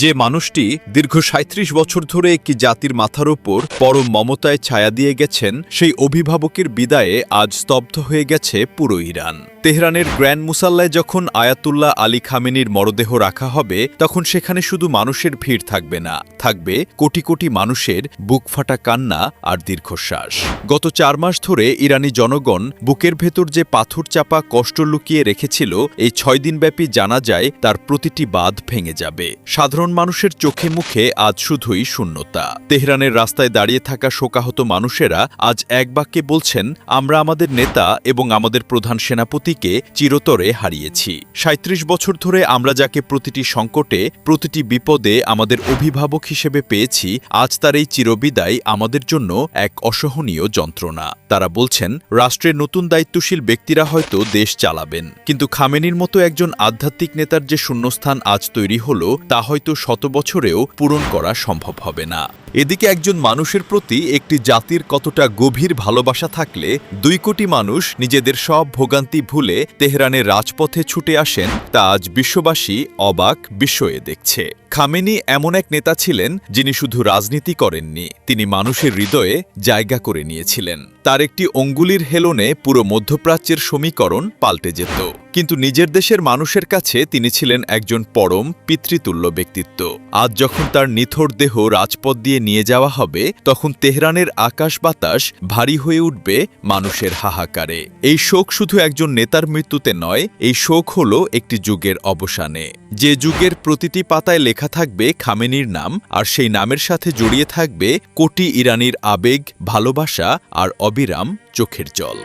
যে মানুষটি দীর্ঘ ৩৭ বছর ধরে একটি জাতির মাথার ওপর পরম মমতায় ছায়া দিয়ে গেছেন, সেই অভিভাবকের বিদায়ে আজ স্তব্ধ হয়ে গেছে পুরো ইরান। তেহরানের গ্র্যান্ড মুসাল্লায় যখন আয়াতুল্লাহ আলী খামেনির মরদেহ রাখা হবে, তখন সেখানে শুধু মানুষের ভিড় থাকবে না, থাকবে কোটি কোটি মানুষের বুকফাটা কান্না আর দীর্ঘশ্বাস। গত ৪ মাস ধরে ইরানি জনগণ বুকের ভেতর যে পাথর চাপা কষ্ট লুকিয়ে রেখেছিল, এই ৬ দিনব্যাপী জানাজায় তার প্রতিটি বাঁধ ভেঙে যাবে। সাধারণ মানুষের চোখে মুখে আজ শুধুই শূন্যতা। তেহরানের রাস্তায় দাঁড়িয়ে থাকা শোকাহত মানুষেরা আজ এক বাক্যে বলছেন, আমরা আমাদের নেতা এবং আমাদের প্রধান সেনাপতিকে চিরতরে হারিয়েছি। ৩৭ বছর ধরে আমরা যাকে প্রতিটি সংকটে, প্রতিটি বিপদে আমাদের অভিভাবক হিসেবে পেয়েছি, আজ তার এই চিরবিদায় আমাদের জন্য এক অসহনীয় যন্ত্রণা। তারা বলছেন, রাষ্ট্রের নতুন দায়িত্বশীল ব্যক্তিরা হয়তো দেশ চালাবেন, কিন্তু খামেনির মতো একজন আধ্যাত্মিক নেতার যে শূন্যস্থান আজ তৈরি হলো, তা হয়তো ১০০ বছরেও পূরণ করা সম্ভব হবে না। এদিকে একজন মানুষের প্রতি একটি জাতির কতটা গভীর ভালোবাসা থাকলে ২ কোটি মানুষ নিজেদের সব ভোগান্তি ভুলে তেহরানের রাজপথে ছুটে আসেন, তা আজ বিশ্ববাসী অবাক বিস্ময়ে দেখছে। খামেনি এমন এক নেতা ছিলেন যিনি শুধু রাজনীতি করেননি, তিনি মানুষের হৃদয়ে জায়গা করে নিয়েছিলেন। তার একটি অঙ্গুলির হেলনে পুরো মধ্যপ্রাচ্যের সমীকরণ পাল্টে যেত। কিন্তু নিজের দেশের মানুষের কাছে তিনি ছিলেন একজন পরম পিতৃতুল্য ব্যক্তিত্ব। আজ যখন তার নিথর দেহ রাজপথ দিয়ে নিয়ে যাওয়া হবে, তখন তেহরানের আকাশ বাতাস ভারী হয়ে উঠবে মানুষের হাহাকারে। এই শোক শুধু একজন নেতার মৃত্যুতে নয়, এই শোক হল একটি যুগের অবসানে। যে যুগের প্রতিটি পাতায় লেখা থাকবে খামেনির নাম, আর সেই নামের সাথে জড়িয়ে থাকবে কোটি ইরানির আবেগ, ভালোবাসা আর অবিরাম চোখের জল।